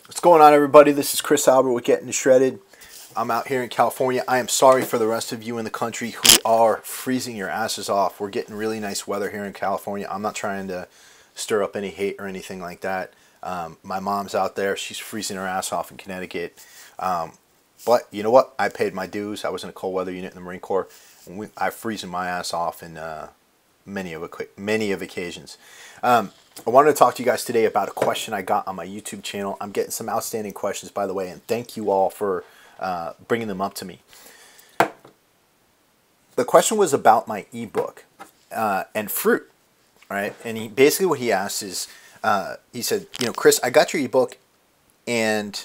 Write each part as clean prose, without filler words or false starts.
What's going on, everybody? This is Chris Albert with Getting Shredded. I'm out here in California. I am sorry for the rest of you in the country who are freezing your asses off. We're getting really nice weather here in California. I'm not trying to stir up any hate or anything like that. My mom's out there. She's freezing her ass off in Connecticut. But you know what? I paid my dues. I was in a cold weather unit in the Marine Corps. And I'm freezing my ass off in many of occasions. I wanted to talk to you guys today about a question I got on my YouTube channel. I'm getting some outstanding questions, by the way, and thank you all for bringing them up to me. The question was about my ebook and fruit, right? And basically what he asked is, he said, Chris, I got your ebook, and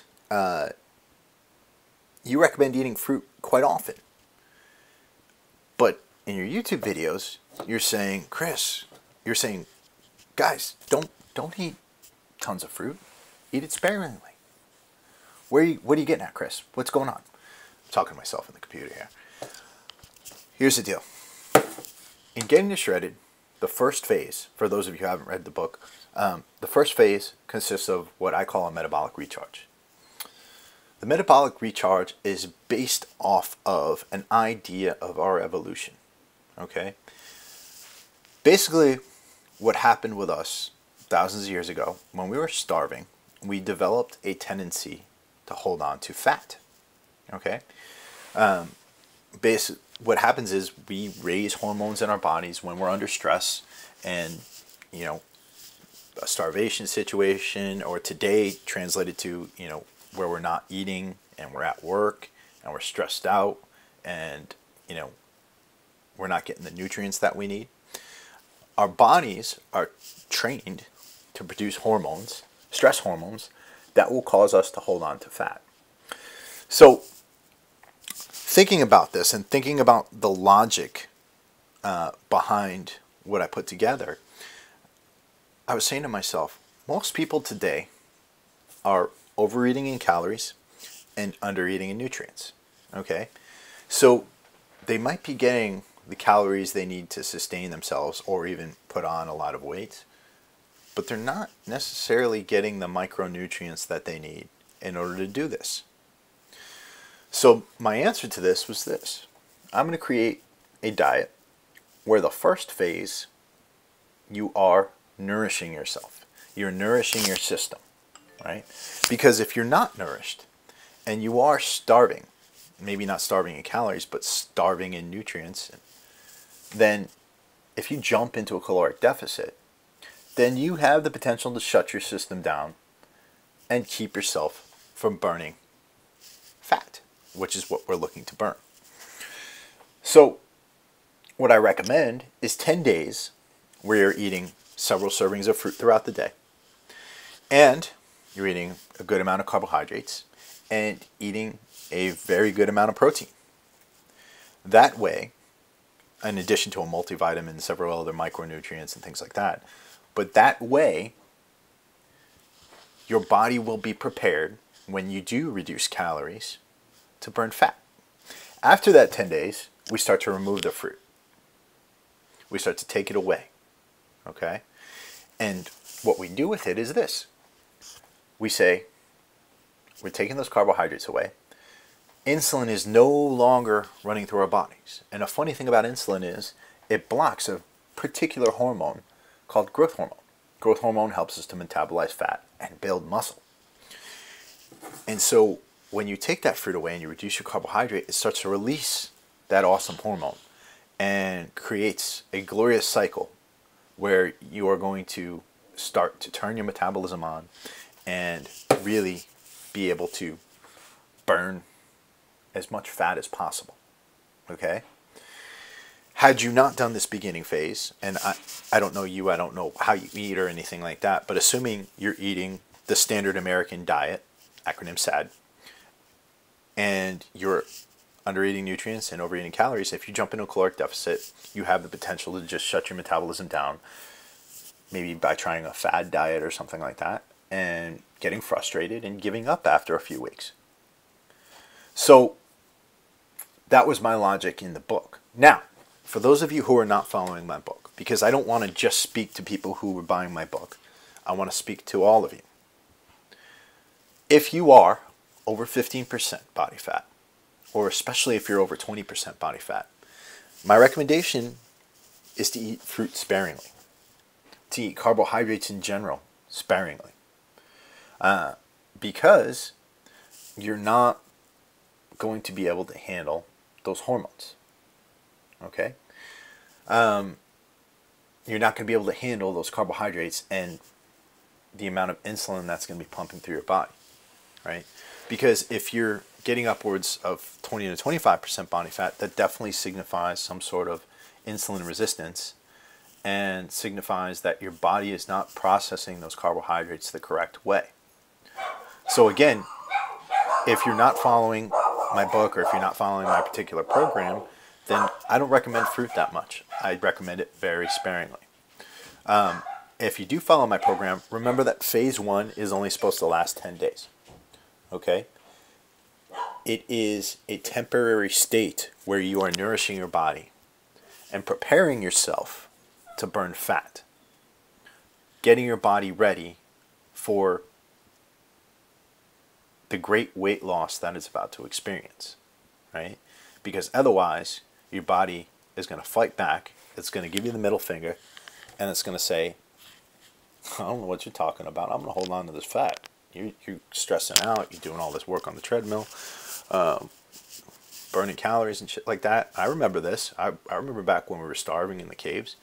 you recommend eating fruit quite often. But in your YouTube videos, you're saying, Chris, guys, don't eat tons of fruit. Eat it sparingly. What are you getting at, Chris? What's going on? I'm talking to myself in the computer here. Here's the deal. In Getting to Shredded, the first phase, for those of you who haven't read the book, the first phase consists of what I call a metabolic recharge. The metabolic recharge is based off of an idea of our evolution. Okay? Basically, what happened with us thousands of years ago, when we were starving, we developed a tendency to hold on to fat. Okay? What happens is we raise hormones in our bodies when we're under stress, and a starvation situation, or today translated to where we're not eating and we're at work and we're stressed out, and we're not getting the nutrients that we need. Our bodies are trained to produce hormones, stress hormones, that will cause us to hold on to fat. So thinking about this and thinking about the logic behind what I put together, I was saying to myself, most people today are overeating in calories and undereating in nutrients. Okay? So they might be getting the calories they need to sustain themselves or even put on a lot of weight, but they're not necessarily getting the micronutrients that they need in order to do this. So my answer to this was this. I'm going to create a diet where the first phase, you are nourishing yourself. You're nourishing your system, right? Because if you're not nourished and you are starving, maybe not starving in calories, but starving in nutrients, then if you jump into a caloric deficit, then you have the potential to shut your system down and keep yourself from burning fat, which is what we're looking to burn. So what I recommend is 10 days where you're eating several servings of fruit throughout the day, and you're eating a good amount of carbohydrates and eating a very good amount of protein. That way, in addition to a multivitamin and several other micronutrients and things like that, but that way, your body will be prepared when you do reduce calories to burn fat. After that 10 days, we start to remove the fruit. We start to take it away. Okay? And what we do with it is this. We say, we're taking those carbohydrates away. Insulin is no longer running through our bodies. And a funny thing about insulin is it blocks a particular hormone called growth hormone. Growth hormone helps us to metabolize fat and build muscle. And so when you take that fruit away and you reduce your carbohydrate, it starts to release that awesome hormone and creates a glorious cycle where you are going to start to turn your metabolism on and really be able to burn as much fat as possible. Okay? Had you not done this beginning phase, and I don't know you, I don't know how you eat or anything like that, but assuming you're eating the standard American diet, acronym SAD, and you're undereating nutrients and overeating calories, if you jump into a caloric deficit, you have the potential to just shut your metabolism down, maybe by trying a fad diet or something like that, and getting frustrated and giving up after a few weeks. So that was my logic in the book. Now, for those of you who are not following my book, because I don't want to just speak to people who were buying my book, I want to speak to all of you. if you are over 15% body fat, or especially if you're over 20% body fat, my recommendation is to eat fruit sparingly, to eat carbohydrates in general sparingly, because you're not going to be able to handle those hormones. Okay? You're not going to be able to handle those carbohydrates and the amount of insulin that's going to be pumping through your body, right? Because if you're getting upwards of 20 to 25% body fat, that definitely signifies some sort of insulin resistance and signifies that your body is not processing those carbohydrates the correct way. So again, if you're not following my book, or if you're not following my particular program, then I don't recommend fruit that much. I recommend it very sparingly. If you do follow my program, remember that phase 1 is only supposed to last 10 days. Okay? It is a temporary state where you are nourishing your body and preparing yourself to burn fat, getting your body ready for the great weight loss that it's about to experience, right? Because otherwise, your body is going to fight back. It's going to give you the middle finger, and it's going to say, I don't know what you're talking about. I'm going to hold on to this fat. You're stressing out. You're doing all this work on the treadmill, burning calories and shit like that. I remember this. I remember back when we were starving in the caves.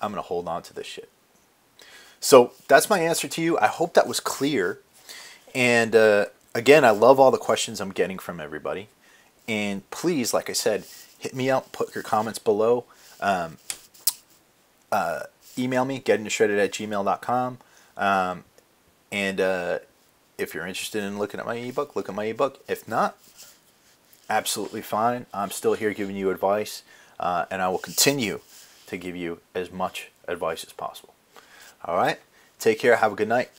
I'm going to hold on to this shit. So that's my answer to you. I hope that was clear. And again, I love all the questions I'm getting from everybody. And please, like I said, hit me up. Put your comments below. Email me, gettingtoshredded@gmail.com. And if you're interested in looking at my ebook, look at my ebook. If not, absolutely fine. I'm still here giving you advice. And I will continue to give you as much advice as possible. All right? Take care. Have a good night.